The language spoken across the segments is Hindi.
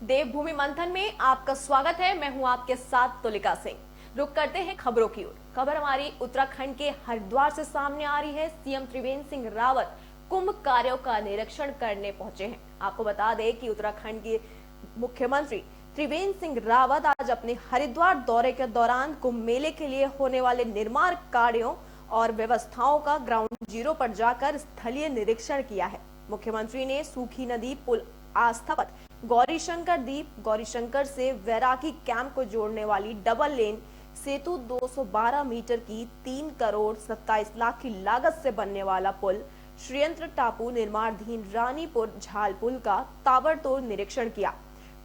देवभूमि मंथन में आपका स्वागत है। मैं हूं आपके साथ तुलिका सिंह। रुक करते हैं खबरों की ओर। खबर हमारी उत्तराखंड के हरिद्वार से सामने आ रही है। सीएम त्रिवेंद्र सिंह रावत कुंभ कार्यों का निरीक्षण करने पहुंचे हैं। आपको बता दें कि उत्तराखंड के मुख्यमंत्री त्रिवेंद्र सिंह रावत आज अपने हरिद्वार दौरे के दौरान कुंभ मेले के लिए होने वाले निर्माण कार्यों और व्यवस्थाओं का ग्राउंड जीरो पर जाकर स्थलीय निरीक्षण किया है। मुख्यमंत्री ने सूखी नदी पुल आस्था पथ गौरीशंकर द्वीप गौरीशंकर से वैरागी कैंप को जोड़ने वाली डबल लेन सेतु 212 मीटर की 3 करोड़ 27 लाख की लागत से बनने वाला पुल, श्रीयंत्र टापू निर्माणाधीन रानीपुर झाल पुल का ताबड़तोड़ निरीक्षण किया।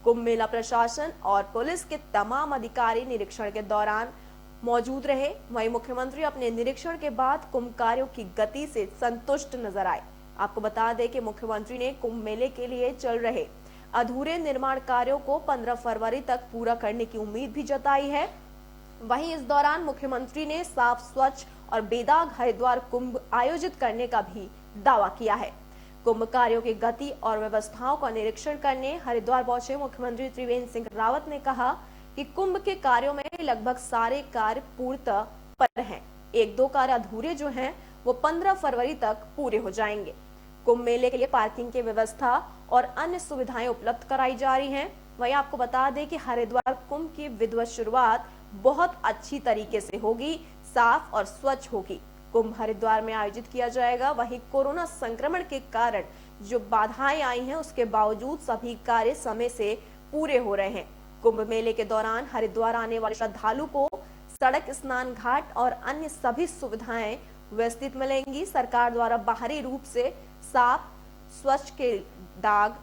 कुंभ मेला प्रशासन और पुलिस के तमाम अधिकारी निरीक्षण के दौरान मौजूद रहे। वहीं मुख्यमंत्री अपने निरीक्षण के बाद कुंभ कार्यों की गति से संतुष्ट नजर आए। आपको बता दें कि मुख्यमंत्री ने कुंभ मेले के लिए चल रहे अधूरे निर्माण कार्यों को 15 फरवरी तक पूरा करने की उम्मीद भी जताई है। वहीं इस दौरान मुख्यमंत्री ने साफ, स्वच्छ और बेदाग हरिद्वार कुंभ आयोजित करने का भी दावा किया है। कुंभ कार्यों की गति और व्यवस्थाओं का निरीक्षण करने हरिद्वार पहुंचे मुख्यमंत्री त्रिवेंद्र सिंह रावत ने कहा कि कुंभ के कार्यों में लगभग सारे कार्य पूर्णतः पर हैं। 1-2 कार्य अधूरे जो हैं वो 15 फरवरी तक पूरे हो जाएंगे। कुंभ मेले के लिए पार्किंग की व्यवस्था और अन्य सुविधाएं उपलब्ध कराई जा रही हैं। वहीं आपको बता दें कि हरिद्वार कुंभ की विधिवत शुरुआत बहुत अच्छी तरीके से होगी, साफ और स्वच्छ होगी। कुंभ हरिद्वार में आयोजित किया जाएगा। वहीं कोरोना संक्रमण के कारण जो बाधाएं आई हैं उसके बावजूद सभी कार्य समय से पूरे हो रहे हैं। कुंभ मेले के दौरान हरिद्वार आने वाले श्रद्धालु को सड़क, स्नान घाट और अन्य सभी सुविधाएं व्यवस्थित मिलेंगी। सरकार द्वारा बाहरी रूप से साफ स्वच्छ के दाग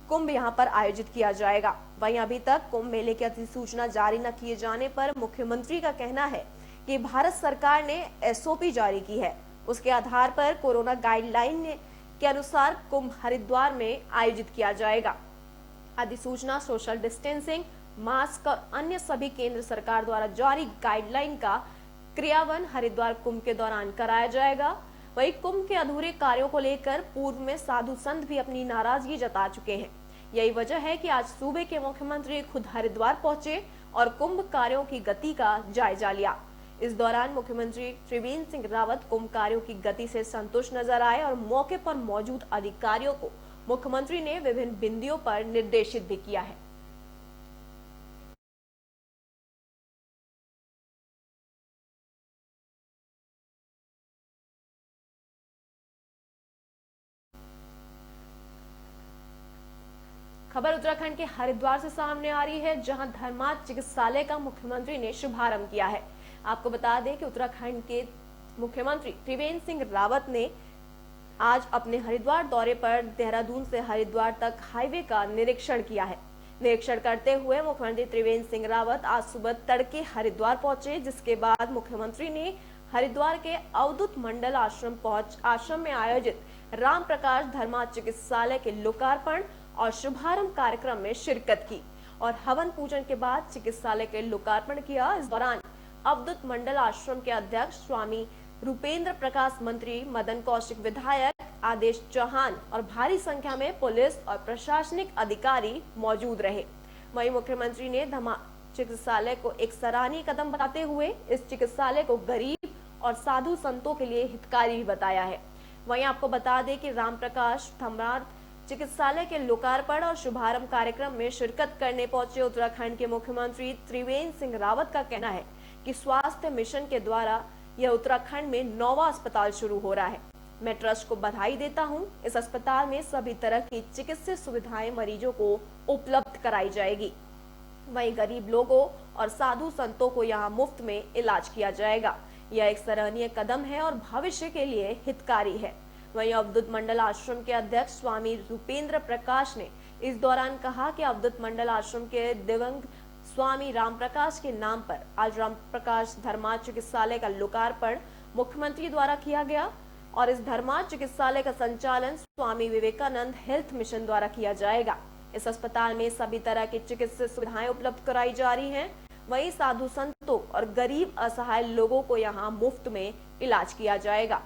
कुंभ यहां पर आयोजित किया जाएगा। वहीं अभी तक कुंभ मेले की अधिसूचना जारी न किए जाने पर मुख्यमंत्री का कहना है कि भारत सरकार ने एसओपी जारी की है। उसके आधार पर कोरोना गाइडलाइन के अनुसार कुंभ हरिद्वार में आयोजित किया जाएगा। अधिसूचना सोशल डिस्टेंसिंग, मास्क और अन्य सभी केंद्र सरकार द्वारा जारी गाइडलाइन का क्रियान्वयन हरिद्वार कुंभ के दौरान कराया जाएगा। वहीं कुंभ के अधूरे कार्यों को लेकर पूर्व में साधु संत भी अपनी नाराजगी जता चुके हैं। यही वजह है कि आज सूबे के मुख्यमंत्री खुद हरिद्वार पहुंचे और कुंभ कार्यों की गति का जायजा लिया। इस दौरान मुख्यमंत्री त्रिवेंद्र सिंह रावत कुंभ कार्यों की गति से संतुष्ट नजर आए और मौके पर मौजूद अधिकारियों को मुख्यमंत्री ने विभिन्न बिंदुओं पर निर्देशित भी किया है। खबर उत्तराखंड के हरिद्वार से सामने आ रही है, जहां धर्मार्थ चिकित्सालय का मुख्यमंत्री ने शुभारंभ किया है। आपको बता दें कि उत्तराखंड के मुख्यमंत्री त्रिवेंद्र सिंह रावत ने आज अपने हरिद्वार दौरे पर देहरादून से हरिद्वार तक हाईवे का निरीक्षण किया है। निरीक्षण करते हुए मुख्यमंत्री त्रिवेंद्र सिंह रावत आज सुबह तड़के हरिद्वार पहुंचे, जिसके बाद मुख्यमंत्री ने हरिद्वार के अवधूत मंडल आश्रम में आयोजित राम प्रकाश धर्मार्थ चिकित्सालय के लोकार्पण और शुभारंभ कार्यक्रम में शिरकत की और हवन पूजन के बाद चिकित्सालय के लोकार्पण किया। इस दौरान अवधूत मंडल आश्रम के अध्यक्ष स्वामी रूपेंद्र प्रकाश, मंत्री मदन कौशिक, विधायक आदेश चौहान और भारी संख्या में पुलिस और प्रशासनिक अधिकारी मौजूद रहे। वहीं मुख्यमंत्री ने धर्मार्थ चिकित्सालय को एक सराहनीय कदम बताते हुए इस चिकित्सालय को गरीब और साधु संतों के लिए हितकारी भी बताया है। वहीं आपको बता दें कि राम प्रकाश धर्मार्थ चिकित्सालय के लोकार्पण और शुभारंभ कार्यक्रम में शिरकत करने पहुंचे उत्तराखंड के मुख्यमंत्री त्रिवेंद्र सिंह रावत का कहना है कि स्वास्थ्य मिशन के द्वारा यह उत्तराखंड में 9वां अस्पताल शुरू हो रहा है। मैं ट्रस्ट को बधाई देता हूं। इस अस्पताल में सभी तरह की चिकित्सा सुविधाएं मरीजों को उपलब्ध कराई जाएगी। वहीं गरीब लोगों और साधु संतों को यहां मुफ्त में इलाज किया जाएगा। यह एक सराहनीय कदम है और भविष्य के लिए हितकारी है। वहीं अवधूत मंडल आश्रम के अध्यक्ष स्वामी रूपेंद्र प्रकाश ने इस दौरान कहा कि अवधूत मंडल आश्रम के दिवंगत स्वामी राम प्रकाश के नाम पर आज राम प्रकाश धर्मार्थ चिकित्सालय का लोकार्पण मुख्यमंत्री द्वारा किया गया और इस धर्मार्थ चिकित्सालय का संचालन स्वामी विवेकानंद हेल्थ मिशन द्वारा किया जाएगा। इस अस्पताल में सभी तरह की चिकित्सा सुविधाएं उपलब्ध कराई जा रही हैं। वहीं साधु संतों और गरीब असहाय लोगों को यहां मुफ्त में इलाज किया जाएगा।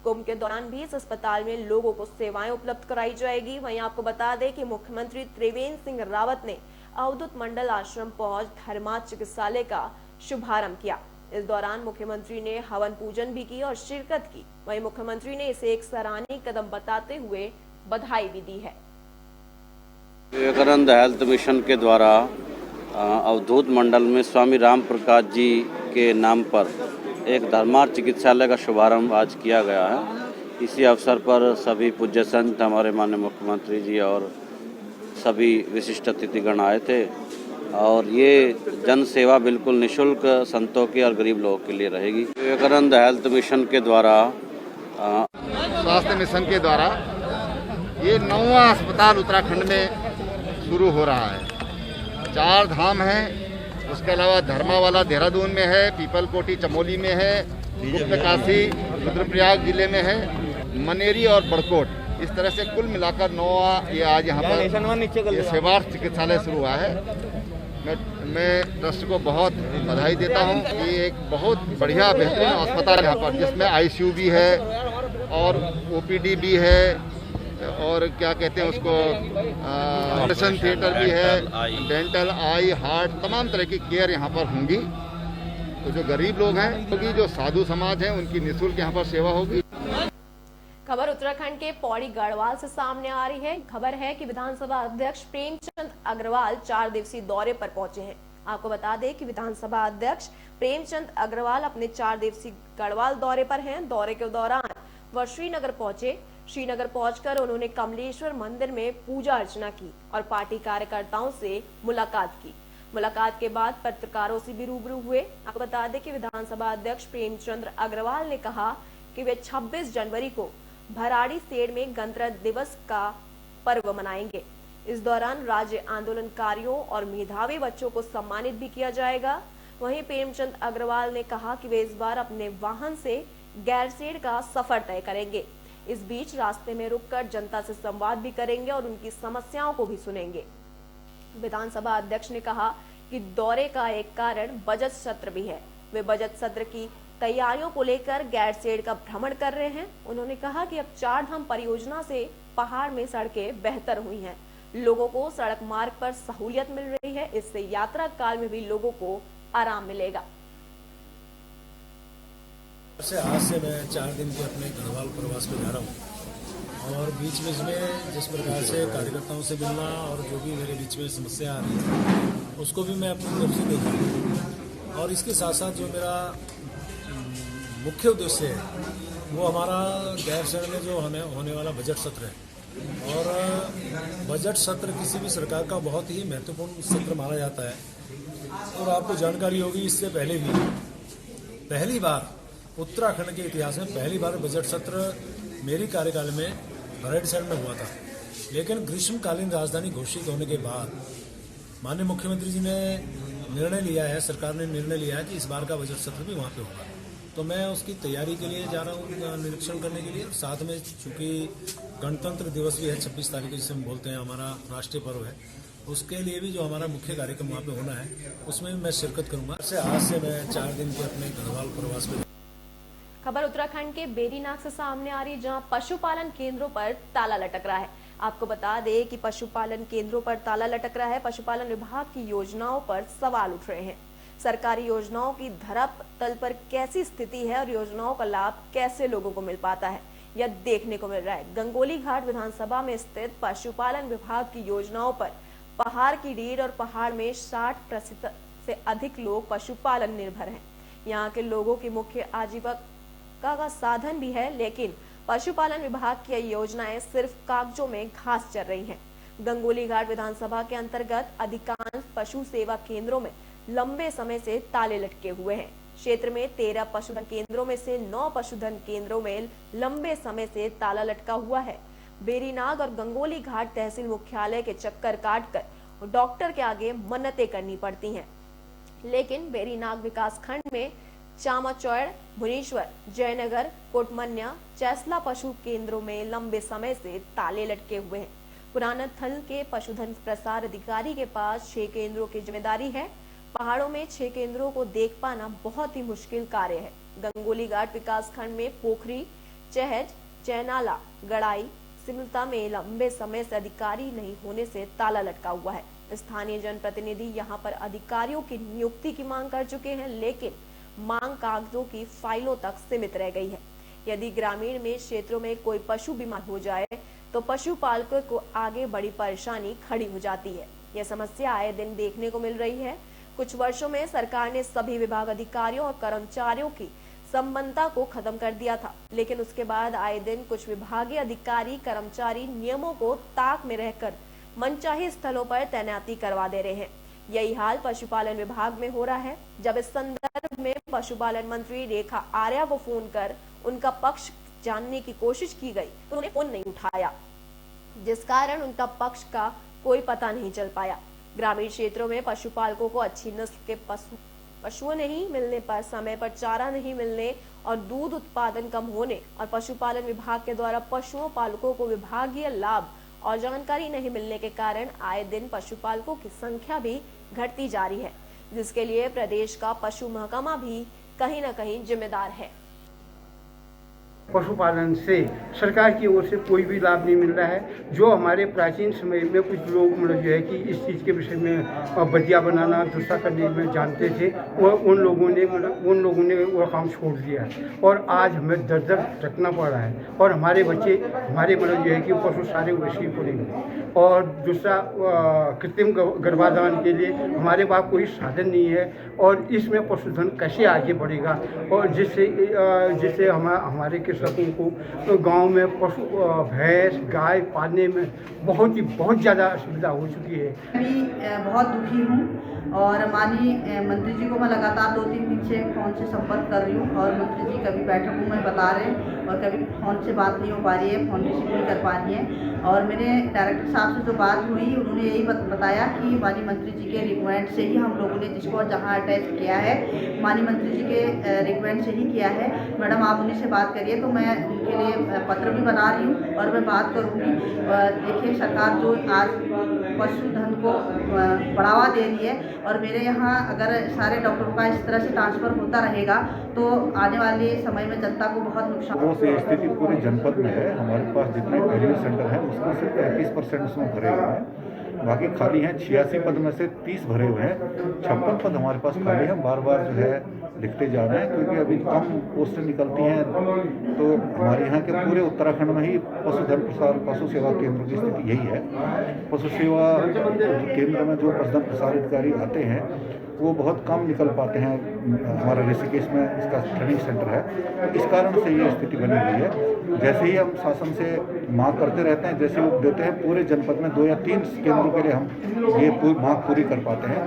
कुंभ के दौरान भी इस अस्पताल में लोगों को सेवाएं उपलब्ध कराई जाएगी। वहीं आपको बता दें कि मुख्यमंत्री त्रिवेंद्र सिंह रावत ने अवधूत मंडल आश्रम पहुंच धर्मा चिकित्सालय का शुभारंभ किया। इस दौरान मुख्यमंत्री ने हवन पूजन भी की और शिरकत की। वहीं मुख्यमंत्री ने इसे एक सराहनीय कदम बताते हुए बधाई भी दी है। विवेकानंद हेल्थ मिशन के द्वारा अवधूत मंडल में स्वामी राम प्रकाश जी के नाम पर एक धर्मार्थ चिकित्सालय का शुभारंभ आज किया गया है। इसी अवसर पर सभी पूज्य संत, हमारे माननीय मुख्यमंत्री जी और सभी विशिष्ट अतिथिगण आए थे और ये जन सेवा बिल्कुल निःशुल्क संतों के और गरीब लोगों के लिए रहेगी। विवेकानंद हेल्थ मिशन के द्वारा स्वास्थ्य मिशन के द्वारा ये 9वां अस्पताल उत्तराखंड में शुरू हो रहा है। 4 धाम हैं, उसके अलावा धर्मावाला देहरादून में है, पीपलकोटी चमोली में है, गुप्तकाशी रुद्रप्रयाग जिले में है, मनेरी और बड़कोट। इस तरह से कुल मिलाकर 9वां ये आज यहाँ पर ये सेवार्थ चिकित्सालय शुरू हुआ है। मैं ट्रस्ट को बहुत बधाई देता हूँ कि एक बहुत बढ़िया बेहतरीन अस्पताल यहाँ पर, जिसमें ICU भी है और OPD भी है और क्या कहते हैं उसको ऑपरेशन थिएटर भी है, डेंटल, आई, हार्ट, तमाम तरह की केयर यहाँ पर होंगी। तो जो गरीब लोग हैं, क्योंकि जो साधु समाज हैं, उनकी निःशुल्क यहाँ पर सेवा होगी। खबर उत्तराखंड के पौड़ी गढ़वाल से सामने आ रही है। खबर है कि विधानसभा अध्यक्ष प्रेमचंद अग्रवाल 4 दिवसीय दौरे पर पहुंचे हैं। आपको बता दें कि विधानसभा अध्यक्ष प्रेमचंद अग्रवाल अपने 4 दिवसीय गढ़वाल दौरे पर हैं। दौरे के दौरान वह श्रीनगर पहुंचे। श्रीनगर पहुंचकर उन्होंने कमलेश्वर मंदिर में पूजा अर्चना की और पार्टी कार्यकर्ताओं से मुलाकात की। मुलाकात के बाद पत्रकारों से भी रूबरू हुए। आपको बता दें कि विधानसभा अध्यक्ष प्रेमचंद अग्रवाल ने कहा कि वे 26 जनवरी को भराड़ी सेड़ में गणतंत्र दिवस का पर्व मनाएंगे। इस दौरान राज्य आंदोलनकारियों और मेधावी बच्चों को सम्मानित भी किया जाएगा। वहीं प्रेमचंद अग्रवाल ने कहा कि वे इस बार अपने वाहन से गैरसेड़ का सफर तय करेंगे। इस बीच रास्ते में रुककर जनता से संवाद भी करेंगे और उनकी समस्याओं को भी सुनेंगे। विधानसभा अध्यक्ष ने कहा कि दौरे का एक कारण बजट सत्र भी है। वे बजट सत्र की तैयारियों को लेकर गैरसेड़ का भ्रमण कर रहे हैं। उन्होंने कहा कि अब 4 धाम परियोजना से पहाड़ में सड़कें बेहतर हुई हैं। लोगों को सड़क मार्ग पर सहूलियत मिल रही है। इससे यात्रा काल में भी लोगों को आराम मिलेगा। आज से मैं 4 दिन के अपने गढ़वाल प्रवास पे जा रहा हूँ और बीच बीच में जिस प्रकार से कार्यकर्ताओं से मिलना और जो भी मेरे बीच में समस्या आ रही है उसको भी मैं अपनी तरफ से देखूँ। और इसके साथ साथ जो मेरा मुख्य उद्देश्य है वो हमारा गैरसैंण में जो होने वाला बजट सत्र है। और बजट सत्र किसी भी सरकार का बहुत ही महत्वपूर्ण सत्र माना जाता है। और आपको जानकारी होगी, इससे पहले भी पहली बार उत्तराखंड के इतिहास में पहली बार बजट सत्र मेरी कार्यकाल में भराड़ीसैंण में हुआ था। लेकिन ग्रीष्मकालीन राजधानी घोषित होने के बाद माननीय मुख्यमंत्री जी ने निर्णय लिया है, सरकार ने निर्णय लिया है कि इस बार का बजट सत्र भी वहाँ पे होगा। तो मैं उसकी तैयारी के लिए जा रहा हूँ, निरीक्षण करने के लिए। और साथ में चूँकि गणतंत्र दिवस भी है 26 तारीख को, जिसे हम बोलते हैं हमारा राष्ट्रीय पर्व है, उसके लिए भी जो हमारा मुख्य कार्यक्रम वहाँ पे होना है उसमें भी मैं शिरकत करूँगा। आज से मैं 4 दिन के अपने गढ़वाल प्रवास पे। खबर उत्तराखंड के बेरीनाग से सामने आ रही है, जहां पशुपालन केंद्रों पर ताला लटक रहा है। आपको बता दें कि पशुपालन केंद्रों पर ताला लटक रहा है। पशुपालन विभाग की योजनाओं पर सवाल उठ रहे हैं। सरकारी योजनाओं की धरातल पर कैसी स्थिति है और योजनाओं का लाभ कैसे लोगों को मिल पाता है, यह देखने को मिल रहा है। गंगोली घाट विधानसभा में स्थित पशुपालन विभाग की योजनाओं पर पहाड़ की रीढ़ और पहाड़ में 60% से अधिक लोग पशुपालन निर्भर हैं। यहाँ के लोगों की मुख्य आजीविका का साधन भी है, लेकिन पशुपालन विभाग की योजनाएं सिर्फ कागजों में घास चर रही हैं। गंगोली घाट विधानसभा के अंतर्गत अधिकांश पशु सेवा केंद्रों में लंबे समय से ताले लटके हुए हैं। क्षेत्र में 13 पशुधन केंद्रों में से 9 पशुधन केंद्रों में लंबे समय से ताला लटका हुआ है। बेरीनाग और गंगोली घाट तहसील मुख्यालय के चक्कर काटकर डॉक्टर के आगे मन्नतें करनी पड़ती हैं, लेकिन बेरीनाग विकास खंड में चामाचौड़, भुवनेश्वर, जयनगर, कोटमन्या, चैसला पशु केंद्रों में लंबे समय से ताले लटके हुए हैं। पुराना थल के पशुधन प्रसार अधिकारी के पास 6 केंद्रों की जिम्मेदारी है। पहाड़ों में 6 केंद्रों को देख पाना बहुत ही मुश्किल कार्य है। गंगोली घाट विकास खंड में पोखरी, चहज, चैनाला, गड़ाई, सिमलता में लंबे समय से अधिकारी नहीं होने से ताला लटका हुआ है। स्थानीय जनप्रतिनिधि यहां पर अधिकारियों की नियुक्ति की मांग कर चुके हैं, लेकिन मांग कागजों की फाइलों तक सीमित रह गई है। यदि ग्रामीण में क्षेत्रों में कोई पशु बीमार हो जाए तो पशुपालकों को आगे बड़ी परेशानी खड़ी हो जाती है। यह समस्या आए दिन देखने को मिल रही है। कुछ वर्षों में सरकार ने सभी विभाग अधिकारियों और कर्मचारियों की संबंधता को खत्म कर दिया था, लेकिन उसके बाद आए दिन कुछ विभागीय अधिकारी कर्मचारी नियमों को ताक में रहकर मनचाही स्थलों पर तैनाती करवा दे रहे हैं। यही हाल पशुपालन विभाग में हो रहा है। जब इस संदर्भ में पशुपालन मंत्री रेखा आर्या को फोन कर उनका पक्ष जानने की कोशिश की गई तो उन्हें फोन नहीं उठाया, जिस कारण उनका पक्ष का कोई पता नहीं चल पाया। ग्रामीण क्षेत्रों में पशुपालकों को अच्छी नस्ल के पशुओं नहीं मिलने पर, समय पर चारा नहीं मिलने और दूध उत्पादन कम होने और पशुपालन विभाग के द्वारा पशुओं पालकों को विभागीय लाभ और जानकारी नहीं मिलने के कारण आए दिन पशुपालकों की संख्या भी घटती जा रही है, जिसके लिए प्रदेश का पशु महकमा भी कहीं न कहीं जिम्मेदार है। पशुपालन से सरकार की ओर से कोई भी लाभ नहीं मिल रहा है। जो हमारे प्राचीन समय में कुछ लोग मतलब जो है कि इस चीज़ के विषय में बदिया बनाना, दूसरा करने में जानते थे, उन लोगों ने वो काम छोड़ दिया है और आज हमें दर दर रखना पड़ रहा है और हमारे बच्चे हमारे मतलब जो है कि पशु सारे वैसे पड़ेंगे। और दूसरा कृत्रिम गर्भाधान के लिए हमारे पास कोई साधन नहीं है और इसमें पशुधन कैसे आगे बढ़ेगा और जिससे हमारे किसानों को गांव में पशु भैंस गाय पालने में बहुत ज़्यादा असुविधा हो चुकी है। मैं बहुत दुखी हूँ और माननीय मंत्री जी को मैं लगातार 2-3 दिन से फ़ोन से संपर्क कर रही हूँ और मंत्री जी कभी बैठकों में बता रहे हैं और कभी फ़ोन से बात नहीं हो पा रही है, फ़ोन रिसीव नहीं कर पा रही है। और मेरे डायरेक्टर साहब से जो बात हुई उन्होंने यही बताया कि माननीय मंत्री जी के रिक्वेस्ट से ही हम लोगों ने जिसको जहाँ अटैच किया है माननीय मंत्री जी के रिक्वेस्ट से ही किया है। मैडम आप उन्हीं से बात करिए, तो मैं उनके लिए पत्र भी बना रही हूँ और मैं बात करूँगी। देखिए सरकार जो आज पशुधन को बढ़ावा दे रही है और मेरे यहाँ अगर सारे डॉक्टरों का इस तरह से ट्रांसफ़र होता रहेगा तो आने वाले समय में जनता को बहुत नुकसान। वो से स्थिति पूरे जनपद में है। हमारे पास जितने एरिया सेंटर हैं उसमें सिर्फ 35% उसमें भरे हुए हैं, बाकी खाली हैं। 86 पद में से 30 भरे हुए हैं, 56 पद हमारे पास खाली हैं। बार बार जो है लिखते जा रहे हैं क्योंकि अभी कम पोस्टें निकलती हैं। तो हमारे यहाँ के पूरे उत्तराखंड में ही पशुधन प्रसार पशु सेवा केंद्र की स्थिति यही है। पशु सेवा केंद्र में जो पशुधन प्रसार अधिकारी आते हैं वो बहुत कम निकल पाते हैं। हमारा ऋषिकेश में इसका ट्रेनिंग सेंटर है, तो इस कारण से ये स्थिति बनी हुई है। जैसे ही हम शासन से मांग करते रहते हैं, जैसे वो देते हैं, पूरे जनपद में 2 या 3 केंद्रों के लिए हम ये मांग पूरी कर पाते हैं।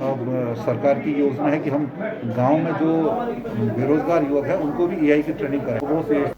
अब सरकार की योजना है कि हम गांव में जो बेरोजगार युवक हैं उनको भी एआई की ट्रेनिंग करें। वो से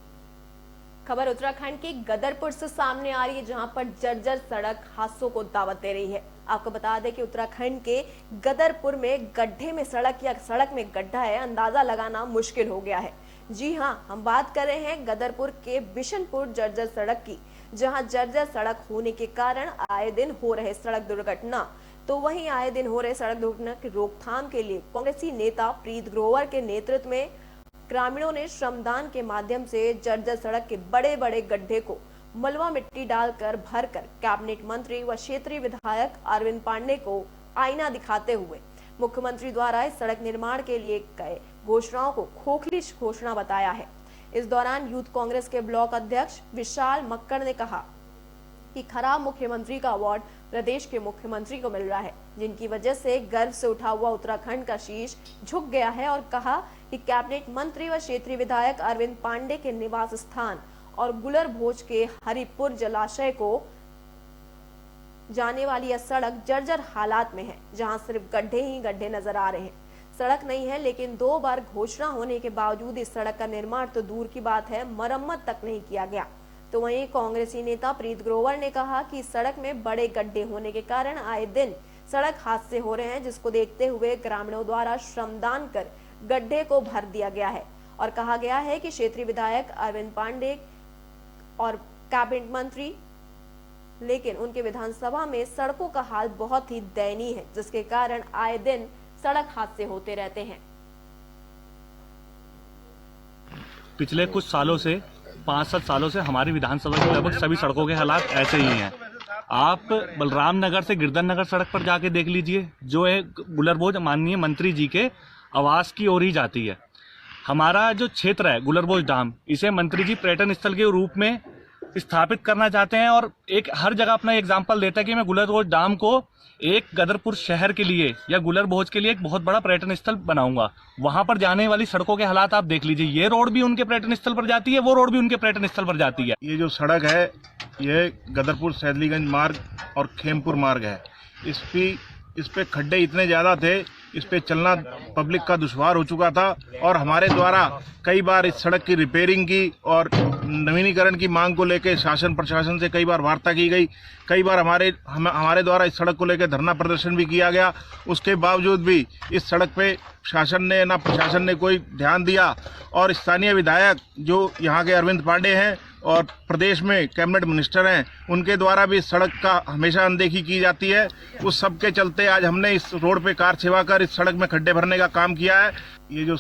खबर उत्तराखंड के गदरपुर से सामने आ रही है, जहां पर जर्जर सड़क हादसों को दावत दे रही है। आपको बता दें कि उत्तराखंड के गदरपुर में गड्ढे में सड़क में गड्ढा है, अंदाजा लगाना मुश्किल हो गया है। जी हां, हम बात कर रहे हैं गदरपुर के बिशनपुर जर्जर सड़क की, जहां जर्जर सड़क होने के कारण आए दिन हो रहे सड़क दुर्घटना। तो वहीं आए दिन हो रहे सड़क दुर्घटना की रोकथाम के लिए कांग्रेसी नेता प्रीत ग्रोवर के नेतृत्व में ग्रामीणों ने श्रमदान के माध्यम से जर्जर सड़क के बड़े बड़े गड्ढे को मलबा मिट्टी डालकर भरकर कैबिनेट मंत्री व क्षेत्रीय विधायक अरविंद पांडे को आईना दिखाते हुए मुख्यमंत्री द्वारा इस सड़क निर्माण के लिए कई घोषणाओं को खोखली घोषणा बताया है। इस दौरान यूथ कांग्रेस के ब्लॉक अध्यक्ष विशाल मक्कड़ ने कहा कि खराब मुख्यमंत्री का अवार्ड प्रदेश के मुख्यमंत्री को मिल रहा है, जिनकी वजह से गर्व से उठा हुआ उत्तराखंड का शीश झुक गया है, और कहा कि कैबिनेट मंत्री व क्षेत्रीय विधायक अरविंद पांडे के निवास स्थान और गुलर भोज के हरिपुर जलाशय को जाने वाली यह सड़क जर्जर हालात में है, जहां सिर्फ गड्ढे ही गड्ढे नजर आ रहे हैं। सड़क नहीं है, लेकिन 2 बार घोषणा होने के बावजूद इस सड़क का निर्माण तो दूर की बात है, मरम्मत तक नहीं किया गया। तो वहीं कांग्रेसी नेता प्रीत ग्रोवर ने कहा कि सड़क में बड़े गड्ढे होने के कारण आए दिन सड़क हादसे हो रहे हैं, जिसको देखते हुए ग्रामीणों द्वारा श्रमदान कर गड्ढे को भर दिया गया है और कहा गया है कि क्षेत्रीय विधायक अरविंद पांडे और कैबिनेट मंत्री, लेकिन उनके विधानसभा में सड़कों का हाल बहुत ही दयनीय है, जिसके कारण आए दिन सड़क हादसे होते रहते हैं। पिछले कुछ सालों से 5-7 सालों से हमारी विधानसभा की लगभग सभी सड़कों के हालात ऐसे ही हैं। आप बलराम नगर से गिरधर नगर सड़क पर जाके देख लीजिए, जो है गुलरभोज माननीय मंत्री जी के आवास की ओर ही जाती है। हमारा जो क्षेत्र है गुलरभोज धाम, इसे मंत्री जी पर्यटन स्थल के रूप में स्थापित करना चाहते हैं और एक हर जगह अपना एग्जाम्पल देता है कि मैं गुलरभोज धाम को एक गदरपुर शहर के लिए या गुलरभोज के लिए एक बहुत बड़ा पर्यटन स्थल बनाऊंगा। वहां पर जाने वाली सड़कों के हालात आप देख लीजिए, ये रोड भी उनके पर्यटन स्थल पर जाती है, वो रोड भी उनके पर्यटन स्थल पर जाती है। ये जो सड़क है ये गदरपुर सैदलीगंज मार्ग और खेमपुर मार्ग है। इस पे खड्डे इतने ज़्यादा थे, इस पे चलना पब्लिक का दुश्वार हो चुका था और हमारे द्वारा कई बार इस सड़क की रिपेयरिंग की और नवीनीकरण की मांग को लेकर शासन प्रशासन से कई बार वार्ता की गई। कई बार हमारे द्वारा इस सड़क को लेकर धरना प्रदर्शन भी किया गया। उसके बावजूद भी इस सड़क पे शासन ने ना प्रशासन ने कोई ध्यान दिया और स्थानीय विधायक जो यहाँ के अरविंद पांडे हैं और प्रदेश में कैबिनेट मिनिस्टर हैं, उनके द्वारा भी इस सड़क का हमेशा अनदेखी की जाती है। उस सब के चलते आज हमने इस रोड पे कार सेवा कर इस सड़क में खड्डे भरने का काम किया है। ये जो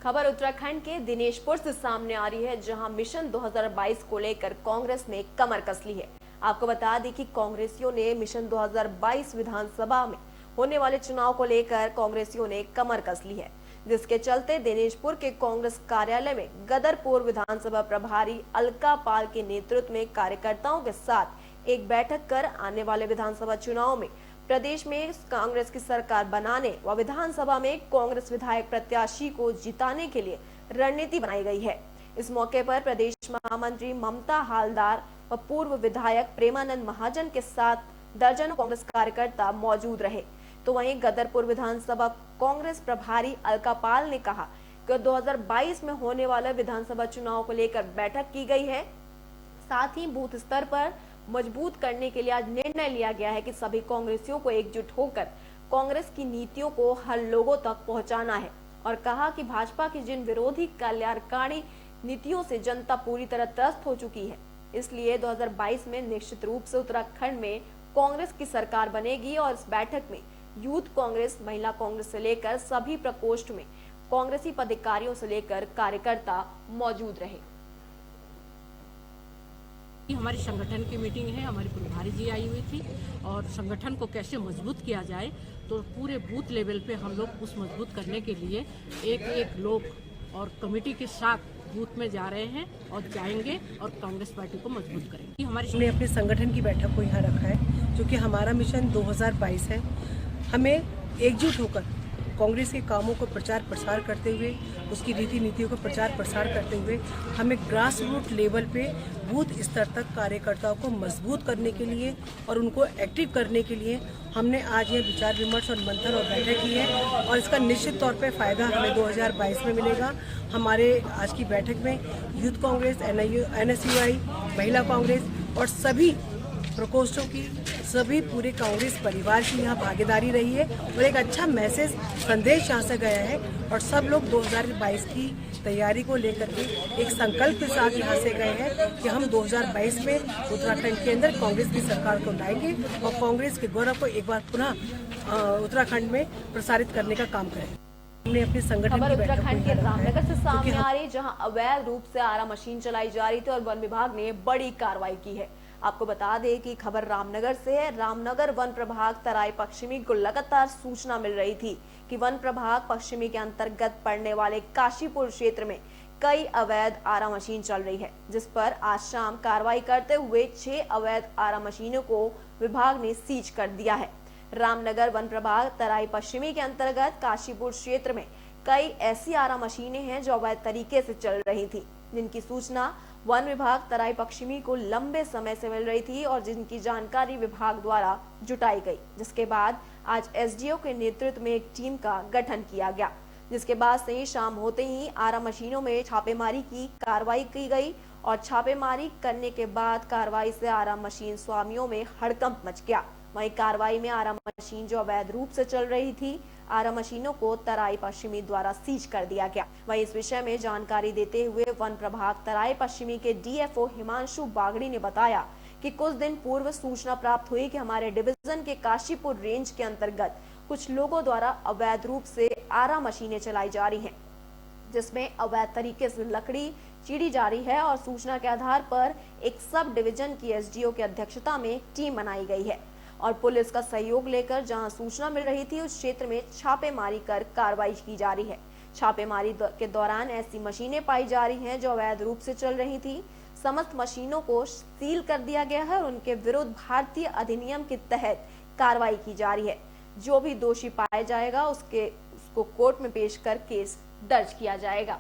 खबर उत्तराखंड के दिनेशपुर से सामने आ रही है, जहां मिशन 2022 को लेकर कांग्रेस ने कमर कस ली है। आपको बता दें कि कांग्रेसियों ने मिशन 2022 विधानसभा में होने वाले चुनाव को लेकर कांग्रेसियों ने कमर कस ली है, जिसके चलते दिनेशपुर के कांग्रेस कार्यालय में गदरपुर विधानसभा प्रभारी अलका पाल के नेतृत्व में कार्यकर्ताओं के साथ एक बैठक कर आने वाले विधानसभा चुनाव में प्रदेश में कांग्रेस की सरकार बनाने व विधानसभा में कांग्रेस विधायक प्रत्याशी को जिताने के लिए रणनीति बनाई गई है। इस मौके पर प्रदेश महामंत्री ममता हालदार व पूर्व विधायक प्रेमानंद महाजन के साथ दर्जनों कांग्रेस कार्यकर्ता मौजूद रहे। तो वहीं गदरपुर विधानसभा कांग्रेस प्रभारी अलका पाल ने कहा कि 2022 में होने वाले विधानसभा चुनाव को लेकर बैठक की गई है। साथ ही बूथ स्तर पर मजबूत करने के लिए आज निर्णय लिया गया है कि सभी कांग्रेसियों को एकजुट होकर कांग्रेस की नीतियों को हर लोगों तक पहुंचाना है और कहा कि भाजपा की जिन विरोधी कल्याणकारी नीतियों से जनता पूरी तरह त्रस्त हो चुकी है, इसलिए 2022 में निश्चित रूप से उत्तराखंड में कांग्रेस की सरकार बनेगी। और इस बैठक में यूथ कांग्रेस, महिला कांग्रेस से लेकर सभी प्रकोष्ठ में कांग्रेसी पदाधिकारियों से लेकर कार्यकर्ता मौजूद रहे। हमारी संगठन की मीटिंग है, हमारी प्रभारी जी आई हुई थी और संगठन को कैसे मजबूत किया जाए, तो पूरे बूथ लेवल पे हम लोग उस मजबूत करने के लिए एक लोग और कमेटी के साथ बूथ में जा रहे हैं और जाएंगे और कांग्रेस पार्टी को मजबूत करेंगे। हमने अपने संगठन की बैठक को यहाँ रखा है, जो कि हमारा मिशन 2022 है। हमें एकजुट होकर कांग्रेस के कामों को प्रचार प्रसार करते हुए, उसकी रीति नीतियों को प्रचार प्रसार करते हुए हमें ग्रास रूट लेवल पे बूथ स्तर तक कार्यकर्ताओं को मजबूत करने के लिए और उनको एक्टिव करने के लिए हमने आज ये विचार विमर्श और मंथन और बैठक की है और इसका निश्चित तौर पे फ़ायदा हमें 2022 में मिलेगा। हमारे आज की बैठक में यूथ कांग्रेस, NSUI, महिला कांग्रेस और सभी प्रकोष्ठों की, सभी पूरे कांग्रेस परिवार की यहाँ भागीदारी रही है और एक अच्छा मैसेज संदेश यहाँ से गया है और सब लोग 2022 की तैयारी को लेकर के एक संकल्प के साथ यहाँ से गए हैं कि हम 2022 में उत्तराखंड के अंदर कांग्रेस की सरकार को लाएंगे और कांग्रेस के गौरव को एक बार पुनः उत्तराखंड में प्रसारित करने का काम करेंगे। हमने अपने संगठन खबर उत्तराखंड के रामनगर से सामने आ रही, जहां अवैध रूप से आरा मशीन चलाई जा रही थी और वन विभाग ने बड़ी कार्रवाई की है। आपको बता दें कि खबर रामनगर से है। रामनगर वन प्रभाग तराई पश्चिमी को लगातार सूचना मिल रही थी कि वन प्रभाग पश्चिमी के अंतर्गत पड़ने वाले काशीपुर क्षेत्र में कई अवैध आरा मशीन चल रही है, जिस पर आज शाम कार्रवाई करते हुए 6 अवैध आरा मशीनों को विभाग ने सीज कर दिया है। रामनगर वन प्रभाग तराई पश्चिमी के अंतर्गत काशीपुर क्षेत्र में कई ऐसी आरा मशीनें हैं जो अवैध तरीके से चल रही थी, जिनकी सूचना वन विभाग तराई पश्चिमी को लंबे समय से मिल रही थी और जिनकी जानकारी विभाग द्वारा जुटाई गई, जिसके बाद आज SDO के नेतृत्व में एक टीम का गठन किया गया, जिसके बाद से शाम होते ही आरा मशीनों में छापेमारी की कार्रवाई की गई और छापेमारी करने के बाद कार्रवाई से आरा मशीन स्वामियों में हड़कंप मच गया। वहीं कार्रवाई में आरा मशीन जो अवैध रूप से चल रही थी, आरा मशीनों को तराई पश्चिमी द्वारा सीज कर दिया गया। वहीं इस विषय में जानकारी देते हुए वन प्रभाग तराई पश्चिमी के DFO हिमांशु बागड़ी ने बताया कि कुछ दिन पूर्व सूचना प्राप्त हुई कि हमारे डिवीजन के काशीपुर रेंज के अंतर्गत कुछ लोगों द्वारा अवैध रूप से आरा मशीनें चलाई जा रही हैं, जिसमें अवैध तरीके से लकड़ी चीड़ी जा रही है और सूचना के आधार पर एक सब डिवीजन की एसडीओ की अध्यक्षता में टीम बनाई गई है और पुलिस का सहयोग लेकर जहां सूचना मिल रही थी उस क्षेत्र में छापेमारी कर कार्रवाई की जा रही है। छापेमारी के दौरान ऐसी मशीनें पाई जा रही हैं जो अवैध रूप से चल रही थी। समस्त मशीनों को सील कर दिया गया है और उनके विरुद्ध भारतीय अधिनियम के तहत कार्रवाई की जा रही है। जो भी दोषी पाया जाएगा उसको कोर्ट में पेश कर केस दर्ज किया जाएगा।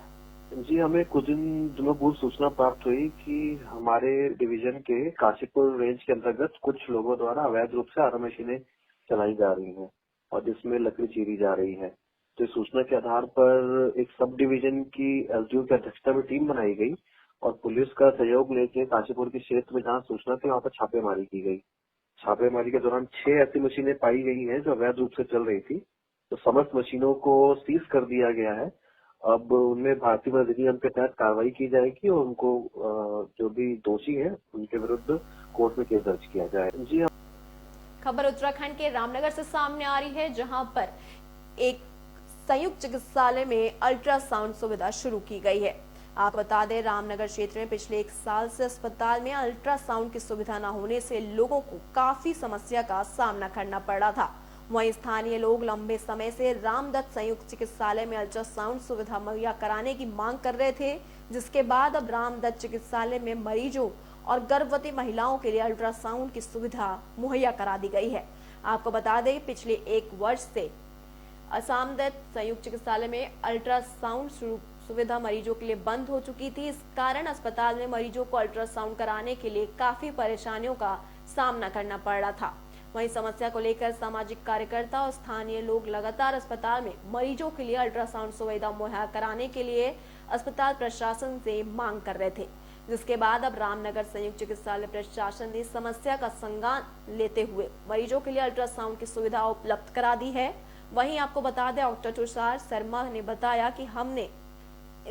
जी, हमें कुछ दिनों पूर्व सूचना प्राप्त हुई कि हमारे डिवीजन के काशीपुर रेंज के अंतर्गत कुछ लोगों द्वारा अवैध रूप से आरा मशीनें चलाई जा रही हैं और जिसमें लकड़ी चीरी जा रही है। तो इस सूचना के आधार पर एक सब डिवीजन की एसडीओ की अध्यक्षता में टीम बनाई गई और पुलिस का सहयोग लेके काशीपुर के क्षेत्र में जहाँ सूचना थी वहाँ पर छापेमारी की गई। छापेमारी के दौरान 6 ऐसी मशीनें पाई गई हैं जो अवैध रूप से चल रही थी। तो समस्त मशीनों को सीज कर दिया गया है। अब उनमें भारतीय अधिनियम के तहत कार्रवाई की जाएगी और उनको जो भी दोषी हैं उनके विरुद्ध कोर्ट में केस दर्ज किया जाए। जी हाँ। खबर उत्तराखंड के रामनगर से सामने आ रही है जहां पर एक संयुक्त चिकित्सालय में अल्ट्रासाउंड सुविधा शुरू की गई है। आपको बता दें रामनगर क्षेत्र में पिछले 1 साल से अस्पताल में अल्ट्रासाउंड की सुविधा न होने से लोगों को काफी समस्या का सामना करना पड़ रहा था। वहीं स्थानीय लोग लंबे समय से रामदत्त संयुक्त चिकित्सालय में अल्ट्रासाउंड सुविधा मुहैया कराने की मांग कर रहे थे, जिसके बाद अब रामदत्त चिकित्सालय में मरीजों और गर्भवती महिलाओं के लिए अल्ट्रासाउंड की सुविधा मुहैया करा दी गई है। आपको बता दें पिछले 1 वर्ष से रामदत्त संयुक्त चिकित्सालय में अल्ट्रासाउंड सुविधा मरीजों के लिए बंद हो चुकी थी। इस कारण अस्पताल में मरीजों को अल्ट्रासाउंड कराने के लिए काफी परेशानियों का सामना करना पड़ रहा था। वहीं समस्या को लेकर सामाजिक कार्यकर्ता और स्थानीय लोग लगातार अस्पताल में मरीजों के लिए अल्ट्रासाउंड सुविधा मुहैया कराने के लिए अस्पताल प्रशासन से मांग कर रहे थे, जिसके बाद अब रामनगर संयुक्त चिकित्सालय प्रशासन ने समस्या का संज्ञान लेते हुए मरीजों के लिए अल्ट्रासाउंड की सुविधा उपलब्ध करा दी है। वहीं आपको बता दें डॉक्टर तुषार शर्मा ने बताया कि हमने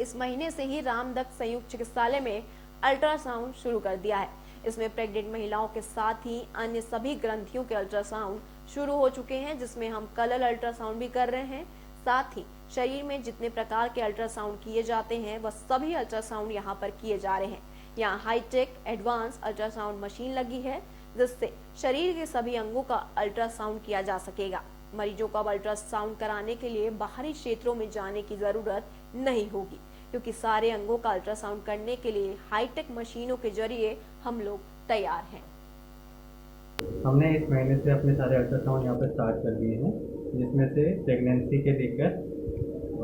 इस महीने से ही रामदत्त संयुक्त चिकित्सालय में अल्ट्रासाउंड शुरू कर दिया है। इसमें प्रेग्नेंट महिलाओं के साथ ही अन्य सभी ग्रंथियों के अल्ट्रासाउंड शुरू हो चुके हैं, जिसमें हम कलर अल्ट्रासाउंड भी कर रहे हैं। साथ ही शरीर में जितने प्रकार के अल्ट्रासाउंड किए जाते हैं वह सभी अल्ट्रासाउंड यहाँ पर किए जा रहे हैं। यहाँ हाईटेक एडवांस अल्ट्रासाउंड मशीन लगी है जिससे शरीर के सभी अंगों का अल्ट्रासाउंड किया जा सकेगा। मरीजों को अब अल्ट्रासाउंड कराने के लिए बाहरी क्षेत्रों में जाने की जरूरत नहीं होगी, क्योंकि सारे अंगों का अल्ट्रासाउंड करने के लिए हाईटेक मशीनों के जरिए हम लोग तैयार हैं। हमने इस महीने से अपने सारे अल्ट्रासाउंड यहाँ पर स्टार्ट कर दिए हैं, जिसमें से प्रेगनेंसी के लेकर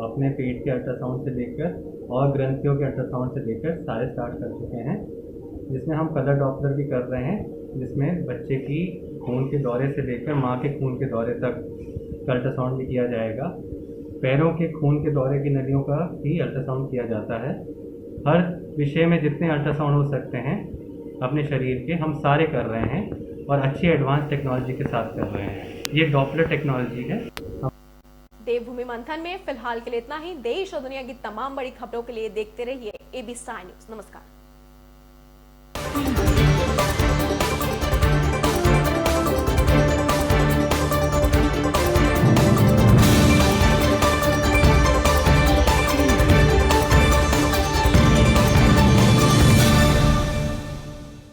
अपने पेट के अल्ट्रासाउंड से लेकर और ग्रंथियों के अल्ट्रासाउंड से लेकर सारे स्टार्ट कर चुके हैं। जिसमें हम कलर डॉपलर भी कर रहे हैं, जिसमें बच्चे की खून के दौरे से लेकर माँ के खून के दौरे तक अल्ट्रासाउंड भी किया जाएगा। पैरों के खून के दौरे की नलियों का भी अल्ट्रासाउंड किया जाता है। हर विषय में जितने अल्ट्रासाउंड हो सकते हैं अपने शरीर के हम सारे कर रहे हैं और अच्छी एडवांस टेक्नोलॉजी के साथ कर रहे हैं। ये डॉपलर टेक्नोलॉजी है। देवभूमि मंथन में फिलहाल के लिए इतना ही। देश और दुनिया की तमाम बड़ी खबरों के लिए देखते रहिए ABC न्यूज़। नमस्कार।